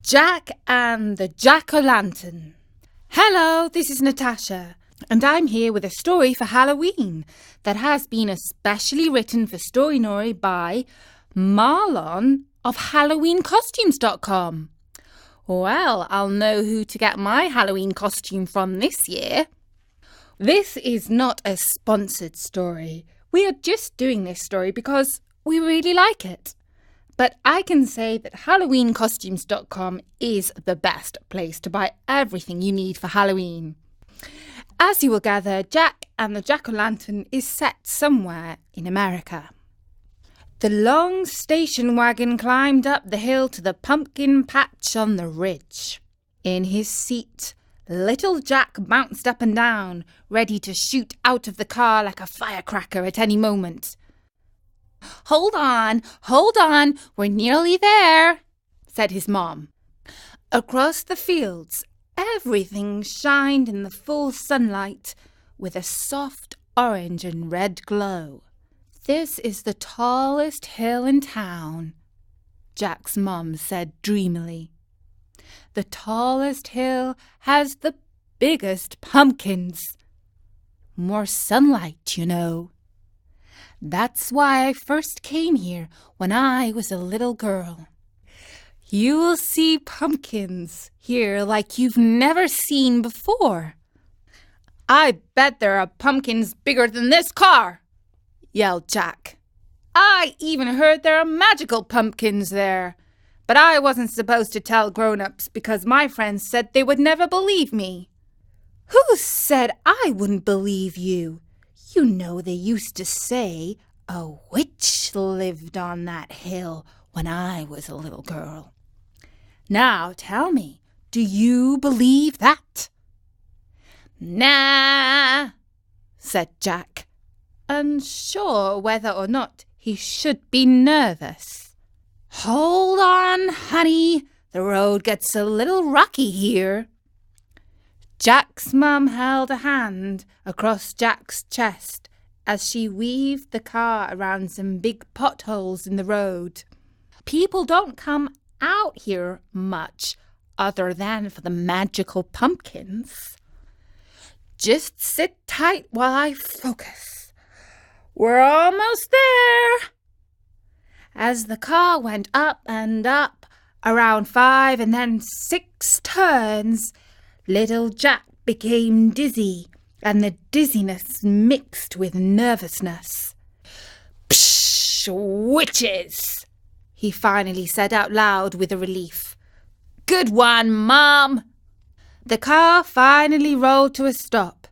Jack and the Jack-o'-lantern. Hello, this is Natasha, and I'm here with a story for Halloween that has been especially written for Storynory by Marlon of HalloweenCostumes.com. Well, I'll know who to get my Halloween costume from this year. This is not a sponsored story. We are just doing this story because we really like it. But I can say that HalloweenCostumes.com is the best place to buy everything you need for Halloween. As you will gather, Jack and the Jack-o'-lantern is set somewhere in America. The long station wagon climbed up the hill to the pumpkin patch on the ridge. In his seat, little Jack bounced up and down, ready to shoot out of the car like a firecracker at any moment. Hold on, we're nearly there, said his mom. Across the fields, everything shined in the full sunlight with a soft orange and red glow. This is the tallest hill in town, Jack's mom said dreamily. The tallest hill has the biggest pumpkins. More sunlight, you know. That's why I first came here when I was a little girl. You will see pumpkins here like you've never seen before. I bet there are pumpkins bigger than this car, yelled Jack. I even heard there are magical pumpkins there, but I wasn't supposed to tell grown-ups because my friends said they would never believe me. Who said I wouldn't believe you? You know they used to say a witch lived on that hill when I was a little girl. Now tell me, do you believe that? Nah, said Jack, unsure whether or not he should be nervous. Hold on, honey, the road gets a little rocky here. Jack's mum held a hand across Jack's chest as she weaved the car around some big potholes in the road. People don't come out here much other than for the magical pumpkins. Just sit tight while I focus. We're almost there. As the car went up and up, around 5 and then 6 turns, little Jack became dizzy, and the dizziness mixed with nervousness. Psh, witches, he finally said out loud with a relief. Good one, Mom. The car finally rolled to a stop.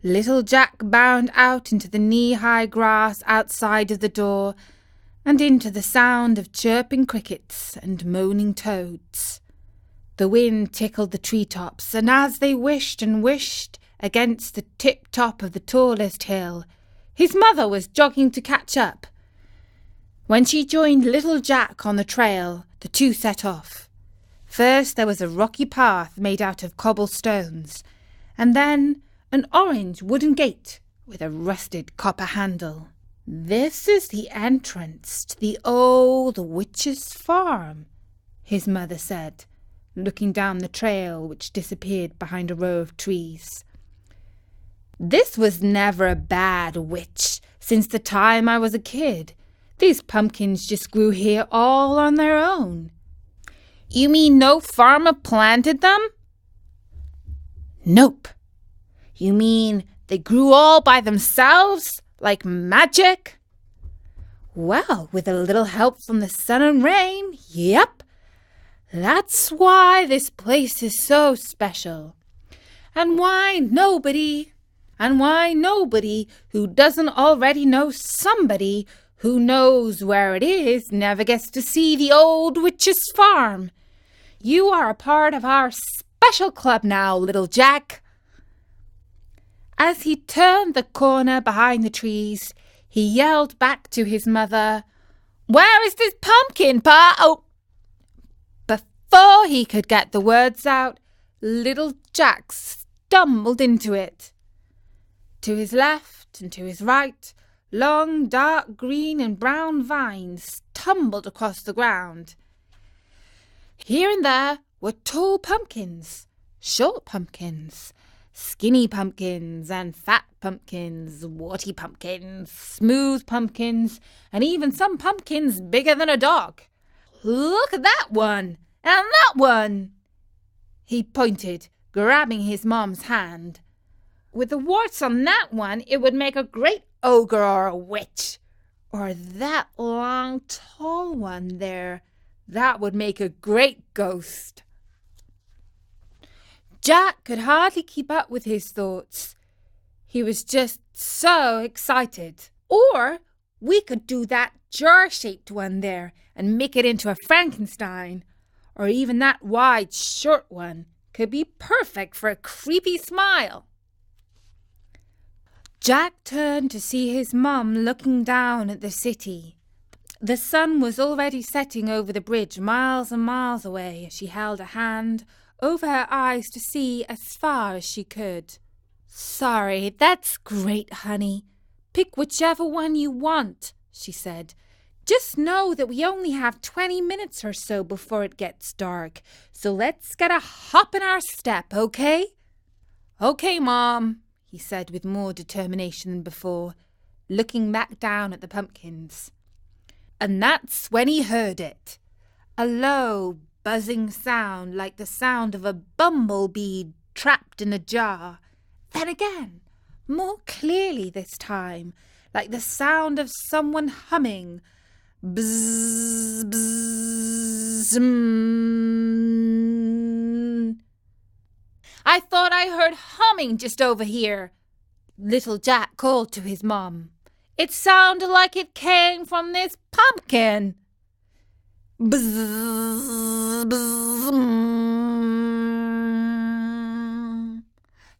Little Jack bounded out into the knee-high grass outside of the door and into the sound of chirping crickets and moaning toads. The wind tickled the treetops, and as they wished and wished against the tip-top of the tallest hill, his mother was jogging to catch up. When she joined little Jack on the trail, the two set off. First there was a rocky path made out of cobblestones, and then an orange wooden gate with a rusted copper handle. This is the entrance to the old witch's farm, his mother said, looking down the trail which disappeared behind a row of trees. This was never a bad witch since the time I was a kid. These pumpkins just grew here all on their own. You mean no farmer planted them? Nope. You mean they grew all by themselves, like magic? Well, with a little help from the sun and rain, yep. That's why this place is so special. And why nobody who doesn't already know somebody who knows where it is never gets to see the old witch's farm. You are a part of our special club now, little Jack. As he turned the corner behind the trees, he yelled back to his mother, Where is this pumpkin, Pa? Oh! Before he could get the words out, little Jack stumbled into it. To his left and to his right, long dark green and brown vines tumbled across the ground. Here and there were tall pumpkins, short pumpkins, skinny pumpkins and fat pumpkins, warty pumpkins, smooth pumpkins, and even some pumpkins bigger than a dog. Look at that one, and that one! He pointed, grabbing his mom's hand. With the warts on that one, it would make a great ogre or a witch. Or that long, tall one there, that would make a great ghost. Jack could hardly keep up with his thoughts. He was just so excited. Or we could do that jar-shaped one there and make it into a Frankenstein. Or even that wide, short one could be perfect for a creepy smile. Jack turned to see his mum looking down at the city. The sun was already setting over the bridge miles and miles away as she held a hand over her eyes to see as far as she could. "Sorry, that's great, honey. Pick whichever one you want," she said. "Just know that we only have 20 minutes or so before it gets dark, so let's get a hop in our step, okay?" "Okay, Mom," he said with more determination than before, looking back down at the pumpkins. And that's when he heard it. A low, buzzing sound like the sound of a bumblebee trapped in a jar. Then again, more clearly this time, like the sound of someone humming. Bzzz, bzzz, "I thought I heard humming just over here," little Jack called to his mom. "It sounded like it came from this pumpkin." Bzzz, bzzz,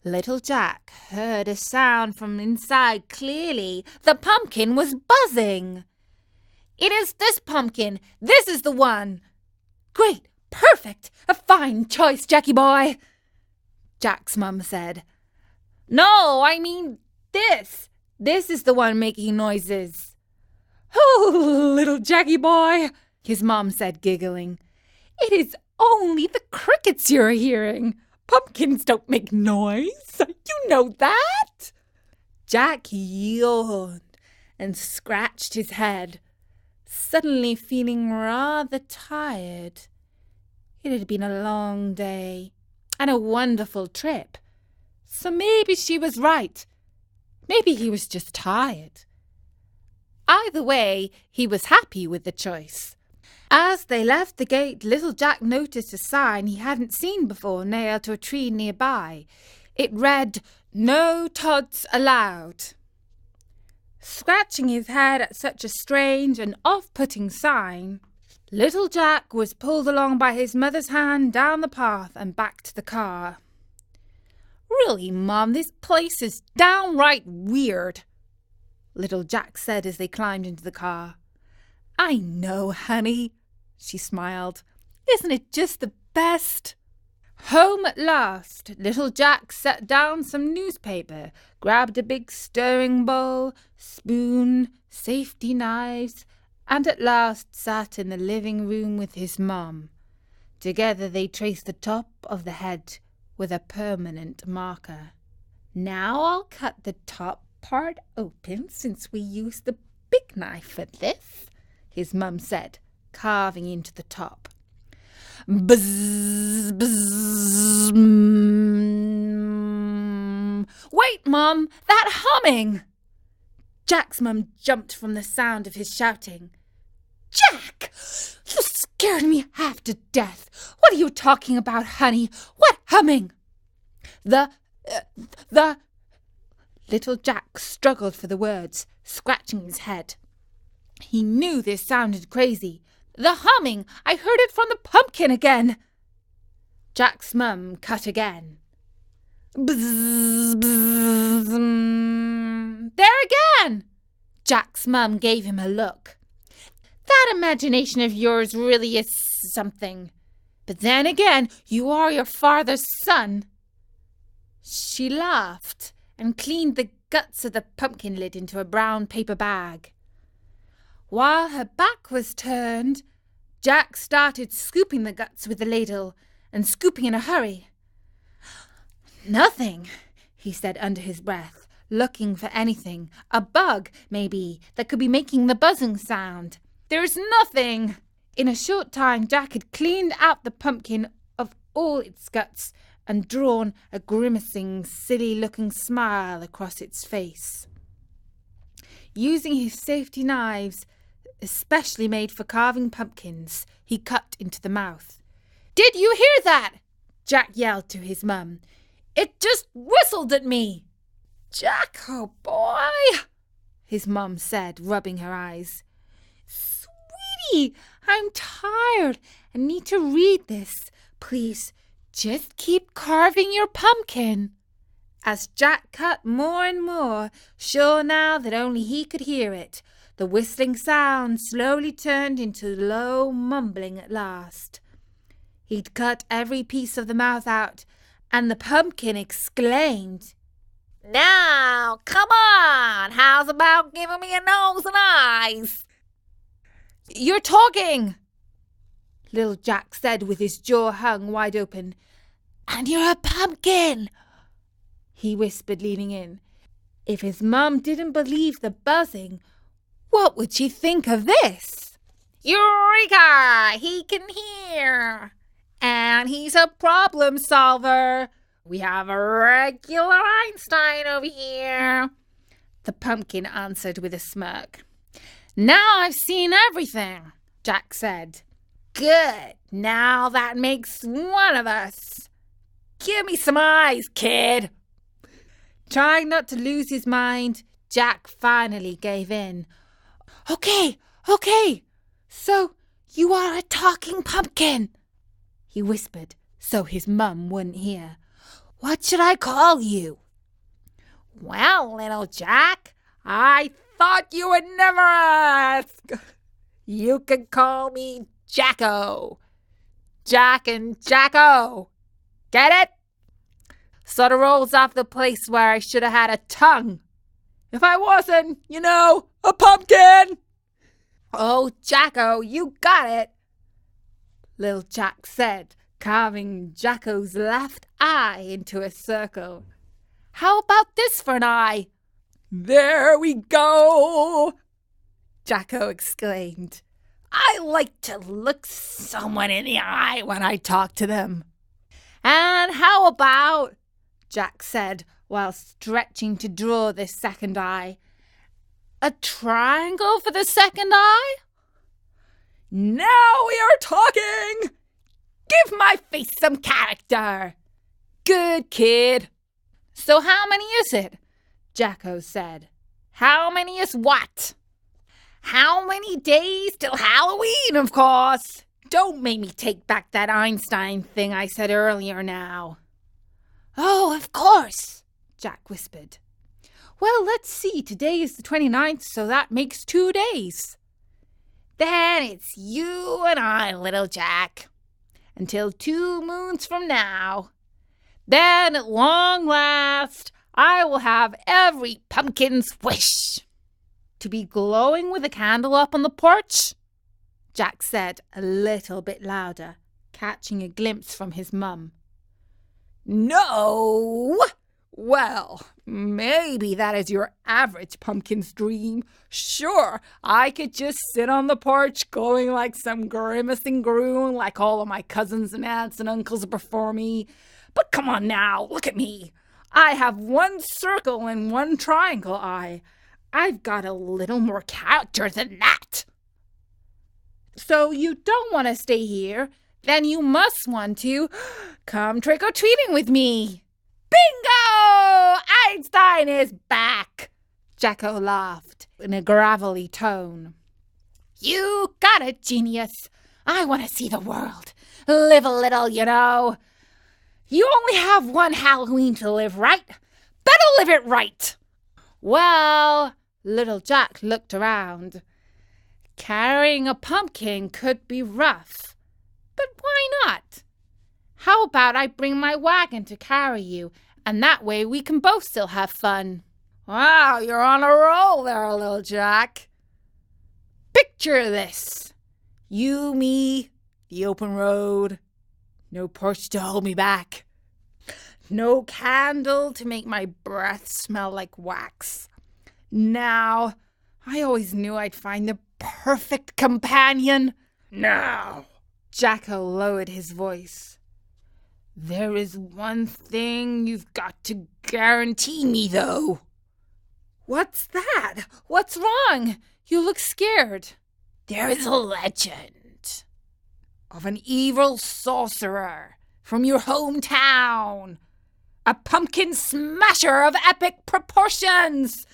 Little Jack heard a sound from inside clearly. The pumpkin was buzzing. "It is this pumpkin. This is the one." "Great, perfect, a fine choice, Jackie boy," Jack's mum said. "No, I mean this. This is the one making noises." "Oh, little Jackie boy," his mom said, giggling. "It is only the crickets you're hearing. Pumpkins don't make noise. You know that." Jack yawned and scratched his head, suddenly feeling rather tired. It had been a long day and a wonderful trip. So maybe she was right. Maybe he was just tired. Either way, he was happy with the choice. As they left the gate, little Jack noticed a sign he hadn't seen before nailed to a tree nearby. It read, "No Tods Allowed." Scratching his head at such a strange and off-putting sign, little Jack was pulled along by his mother's hand down the path and back to the car. "Really, Mom, this place is downright weird," little Jack said as they climbed into the car. "I know, honey," she smiled. "Isn't it just the best?" Home at last, little Jack set down some newspaper, grabbed a big stirring bowl, spoon, safety knives, and at last sat in the living room with his mom. Together they traced the top of the head with a permanent marker. "Now I'll cut the top part open since we used the big knife for this," his mum said, carving into the top. Bzzz, bzzz, "Wait, Mum, that humming!" Jack's mum jumped from the sound of his shouting. "Jack, you scared me half to death. What are you talking about, honey? What humming?" The... Little Jack struggled for the words, scratching his head. He knew this sounded crazy. "The humming! I heard it from the pumpkin again." Jack's mum cut again. "Bzzz, bzzz, There again!" Jack's mum gave him a look. "That imagination of yours really is something. But then again, you are your father's son." She laughed and cleaned the guts of the pumpkin lid into a brown paper bag. While her back was turned, Jack started scooping the guts with the ladle and scooping in a hurry. "Nothing," he said under his breath, looking for anything. "A bug, maybe, that could be making the buzzing sound. There's nothing." In a short time, Jack had cleaned out the pumpkin of all its guts and drawn a grimacing, silly-looking smile across its face. Using his safety knives, especially made for carving pumpkins, he cut into the mouth. "Did you hear that?" Jack yelled to his mum. "It just whistled at me." "Jacko, boy," his mum said, rubbing her eyes. "Sweetie, I'm tired and need to read this. Please, just keep carving your pumpkin." As Jack cut more and more, sure now that only he could hear it, the whistling sound slowly turned into low mumbling at last. He'd cut every piece of the mouth out, and the pumpkin exclaimed, "Now, come on, how's about giving me a nose and eyes?" "You're talking," little Jack said with his jaw hung wide open. "And you're a pumpkin," he whispered, leaning in. If his mum didn't believe the buzzing, what would she think of this? "Eureka! He can hear! And he's a problem solver. We have a regular Einstein over here," the pumpkin answered with a smirk. "Now I've seen everything," Jack said. "Good. Now that makes one of us. Give me some eyes, kid." Trying not to lose his mind, Jack finally gave in. Okay. So you are a talking pumpkin," he whispered so his mum wouldn't hear. "What should I call you?" "Well, little Jack, I thought you would never ask. You can call me Jacko. Jack and Jacko. Get it? Sort of rolls off the place where I should have had a tongue if I wasn't, a pumpkin." "Oh, Jacko, you got it," little Jack said, carving Jacko's left eye into a circle. "How about this for an eye?" "There we go," Jacko exclaimed. "I like to look someone in the eye when I talk to them." "And how about," Jack said while stretching to draw the second eye, "a triangle for the second eye?" "Now we are talking! Give my face some character." "Good kid." "So how many is it?" Jacko said. "How many is what?" "How many days till Halloween, of course. Don't make me take back that Einstein thing I said earlier now." "Oh, of course," Jack whispered. "Well, let's see. Today is the 29th, so that makes 2 days. Then it's you and I, little Jack, until 2 moons from now. Then, at long last, I will have every pumpkin's wish." "To be glowing with a candle up on the porch?" Jack said a little bit louder, catching a glimpse from his mum. "No! Well, maybe that is your average pumpkin's dream. Sure, I could just sit on the porch glowing like some grimacing groom like all of my cousins and aunts and uncles before me. But come on now, look at me. I have 1 circle and 1 triangle eye. I've got a little more character than that." "So you don't want to stay here? Then you must want to come trick-or-treating with me." "Bingo! Einstein is back!" Jacko laughed in a gravelly tone. "You got it, genius. I want to see the world. Live a little, You only have 1 Halloween to live, right? Better live it right." Well, little Jack looked around. Carrying a pumpkin could be rough, but why not? How about I bring my wagon to carry you, and that way we can both still have fun? Wow, you're on a roll there, little Jack. Picture this. You, me, the open road. No porch to hold me back. No candle to make my breath smell like wax. Now, I always knew I'd find the perfect companion. Now, Jacko lowered his voice. There is one thing you've got to guarantee me, though. What's that? What's wrong? You look scared. There is a legend of an evil sorcerer from your hometown. A pumpkin smasher of epic proportions.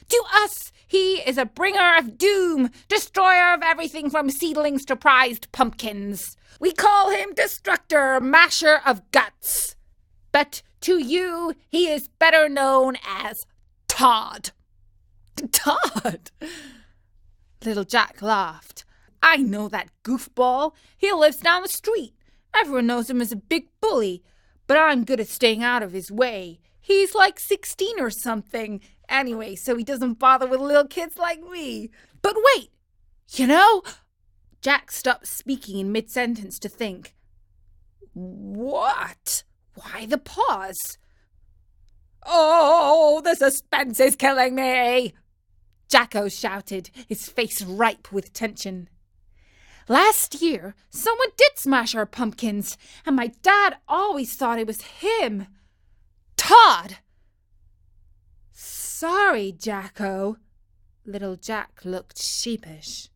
To us, he is a bringer of doom, destroyer of everything from seedlings to prized pumpkins. We call him Destructor, Masher of Guts. But to you, he is better known as Todd. Todd? Little Jack laughed. I know that goofball. He lives down the street. Everyone knows him as a big bully, but I'm good at staying out of his way. He's like 16 or something. Anyway, so he doesn't bother with little kids like me. But wait, you know... Jack stopped speaking in mid-sentence to think. What? Why the pause? Oh, the suspense is killing me! Jacko shouted, his face ripe with tension. Last year, someone did smash our pumpkins, and my dad always thought it was him. Todd! Sorry, Jacko. Little Jack looked sheepish.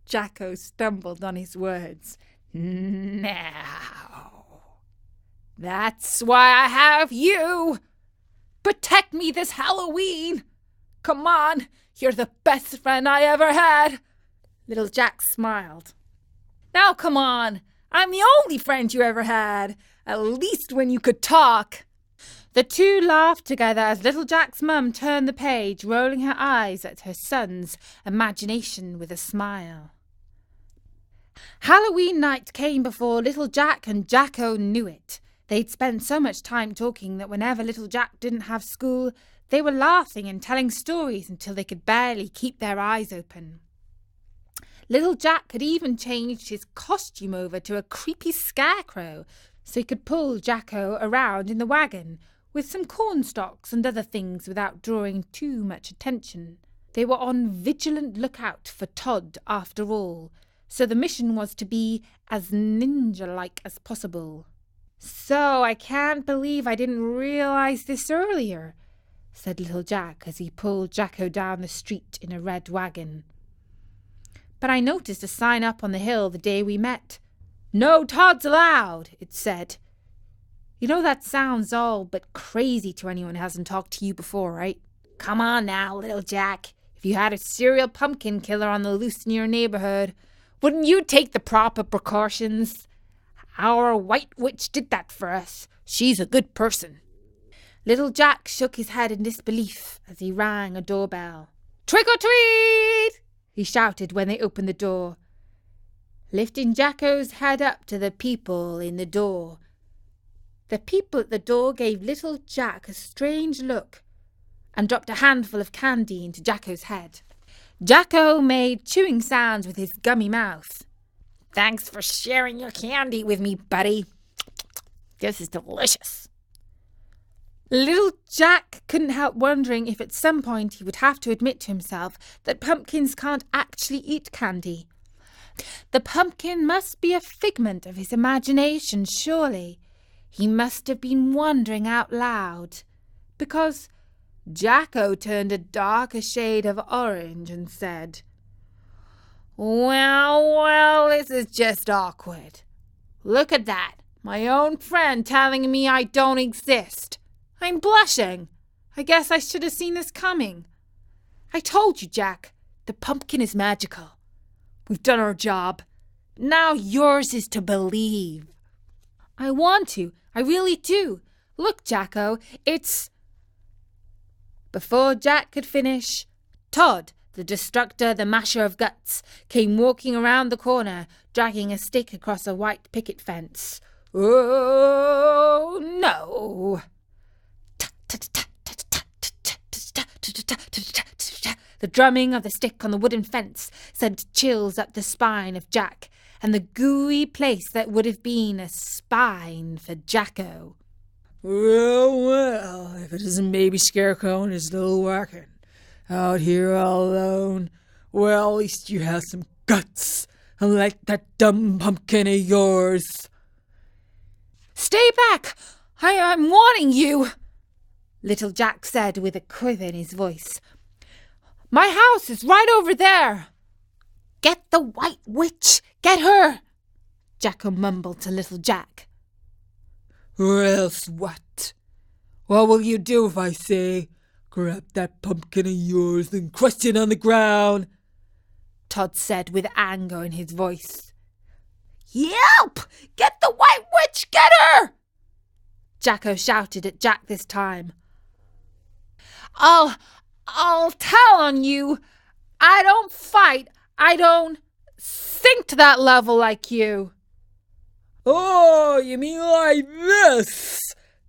Jacko stumbled on his words. Now, that's why I have you. Protect me this Halloween. Come on, you're the best friend I ever had. Little Jack smiled. Now come on, I'm the only friend you ever had, at least when you could talk. The two laughed together as Little Jack's mum turned the page, rolling her eyes at her son's imagination with a smile. Halloween night came before Little Jack and Jacko knew it. They'd spent so much time talking that whenever Little Jack didn't have school, they were laughing and telling stories until they could barely keep their eyes open. Little Jack had even changed his costume over to a creepy scarecrow so he could pull Jacko around in the wagon with some cornstalks and other things without drawing too much attention. They were on vigilant lookout for Todd after all, so the mission was to be as ninja-like as possible. So I can't believe I didn't realize this earlier, said Little Jack as he pulled Jacko down the street in a red wagon. But I noticed a sign up on the hill the day we met. No Todds allowed, it said. You know that sounds all but crazy to anyone who hasn't talked to you before, right? Come on now, Little Jack. If you had a serial pumpkin killer on the loose in your neighborhood, wouldn't you take the proper precautions? Our white witch did that for us. She's a good person. Little Jack shook his head in disbelief as he rang a doorbell. Trick or treat! He shouted when they opened the door, lifting Jacko's head up to the people in the door. The people at the door gave Little Jack a strange look and dropped a handful of candy into Jacko's head. Jacko made chewing sounds with his gummy mouth. Thanks for sharing your candy with me, buddy. This is delicious. Little Jack couldn't help wondering if at some point he would have to admit to himself that pumpkins can't actually eat candy. The pumpkin must be a figment of his imagination, surely. He must have been wondering out loud, because Jacko turned a darker shade of orange and said, Well, this is just awkward. Look at that, my own friend telling me I don't exist. I'm blushing. I guess I should have seen this coming. I told you, Jack, the pumpkin is magical. We've done our job. Now yours is to believe. I want to. I really do. Look, Jacko, it's... Before Jack could finish, Todd, the Destructor, the Masher of Guts, came walking around the corner, dragging a stick across a white picket fence. Oh, no! The drumming of the stick on the wooden fence sent chills up the spine of Jack, and the gooey place that would have been a spine for Jacko. Well, if it isn't Baby Scarecrow and his little wagon, out here all alone, well, at least you have some guts, unlike that dumb pumpkin of yours. Stay back! I'm warning you, Little Jack said with a quiver in his voice. My house is right over there. Get the White Witch! Get her! Jacko mumbled to Little Jack. Or else what? What will you do if I say, grab that pumpkin of yours and crush it on the ground? Todd said with anger in his voice. Yelp! Get the White Witch! Get her! Jacko shouted at Jack this time. I'll tell on you. I don't fight. I don't sink to that level like you. Oh, you mean like this?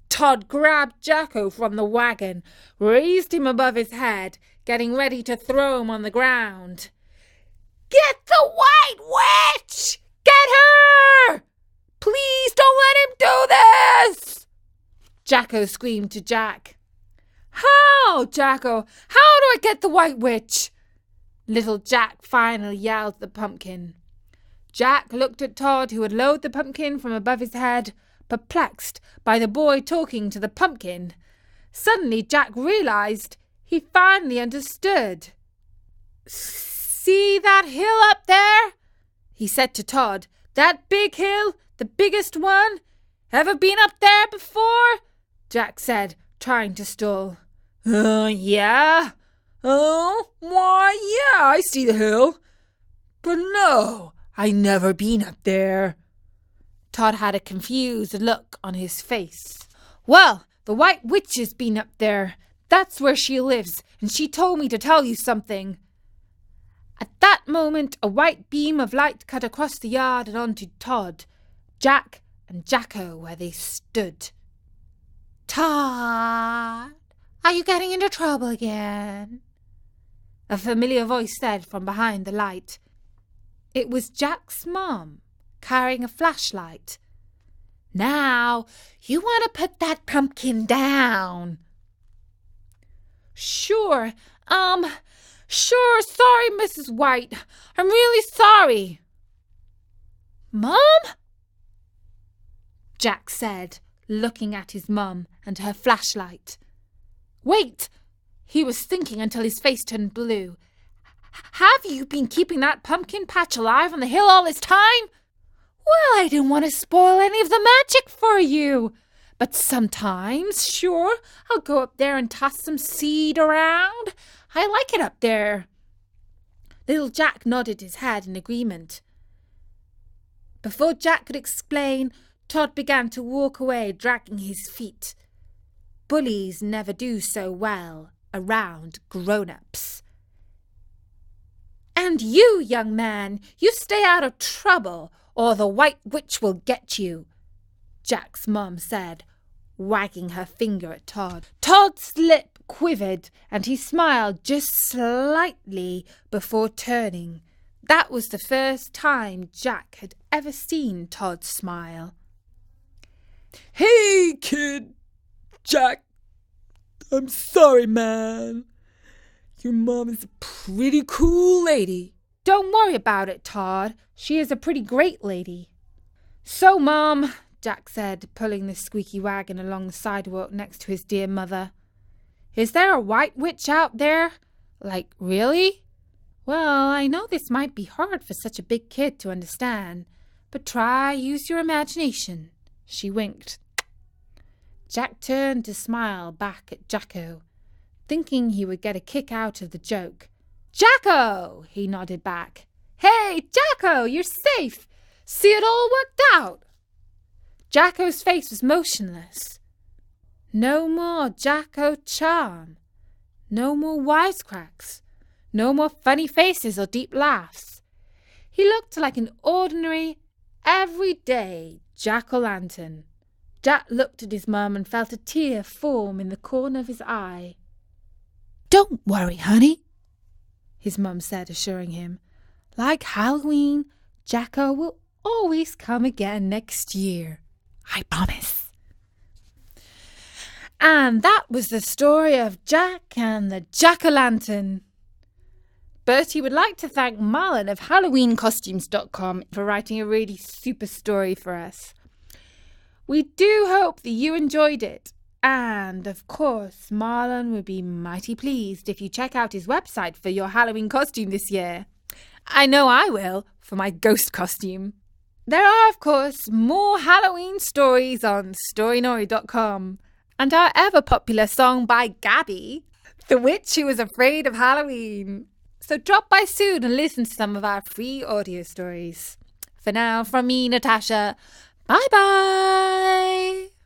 Todd grabbed Jacko from the wagon, raised him above his head, getting ready to throw him on the ground. Get the White Witch! Get her! Please don't let him do this! Jacko screamed to Jack. How, Jacko? How do I get the White Witch? Little Jack finally yelled at the pumpkin. Jack looked at Todd, who had lowered the pumpkin from above his head, perplexed by the boy talking to the pumpkin. Suddenly Jack realized he finally understood. See that hill up there? He said to Todd. That big hill, the biggest one? Ever been up there before? Jack said, trying to stall. Yeah. Oh, why, yeah, I see the hill. But no, I never been up there. Todd had a confused look on his face. Well, the White Witch has been up there. That's where she lives, and she told me to tell you something. At that moment, a white beam of light cut across the yard and onto Todd, Jack, and Jacko where they stood. Todd, are you getting into trouble again? A familiar voice said from behind the light. It was Jack's mom, carrying a flashlight. Now, you want to put that pumpkin down. Sure, sorry, Mrs. White. I'm really sorry. Mom? Jack said, looking at his mum and her flashlight. Wait! He was thinking until his face turned blue. Have you been keeping that pumpkin patch alive on the hill all this time? Well, I didn't want to spoil any of the magic for you. But sometimes, sure, I'll go up there and toss some seed around. I like it up there. Little Jack nodded his head in agreement. Before Jack could explain, Todd began to walk away, dragging his feet. Bullies never do so well around grown-ups. And you, young man, you stay out of trouble, or the White Witch will get you, Jack's mum said, wagging her finger at Todd. Todd's lip quivered, and he smiled just slightly before turning. That was the first time Jack had ever seen Todd smile. Hey, kid! Jack, I'm sorry, man. Your mom is a pretty cool lady. Don't worry about it, Todd. She is a pretty great lady. So, Mom, Jack said, pulling the squeaky wagon along the sidewalk next to his dear mother. Is there a White Witch out there? Like, really? Well, I know this might be hard for such a big kid to understand, but use your imagination. She winked. Jack turned to smile back at Jacko, thinking he would get a kick out of the joke. Jacko! He nodded back. Hey, Jacko, you're safe. See, it all worked out. Jacko's face was motionless. No more Jacko charm. No more wisecracks. No more funny faces or deep laughs. He looked like an ordinary, everyday jack-o'-lantern. Jack looked at his mum and felt a tear form in the corner of his eye. Don't worry, honey, his mum said, assuring him. Like Halloween, Jacko will always come again next year. I promise. And that was the story of Jack and the Jack-o'-lantern. Bertie would like to thank Marlon of HalloweenCostumes.com for writing a really super story for us. We do hope that you enjoyed it. And, of course, Marlon would be mighty pleased if you check out his website for your Halloween costume this year. I know I will, for my ghost costume. There are, of course, more Halloween stories on storynori.com. And our ever-popular song by Gabby, The Witch Who Was Afraid of Halloween. So drop by soon and listen to some of our free audio stories. For now, from me, Natasha, bye-bye!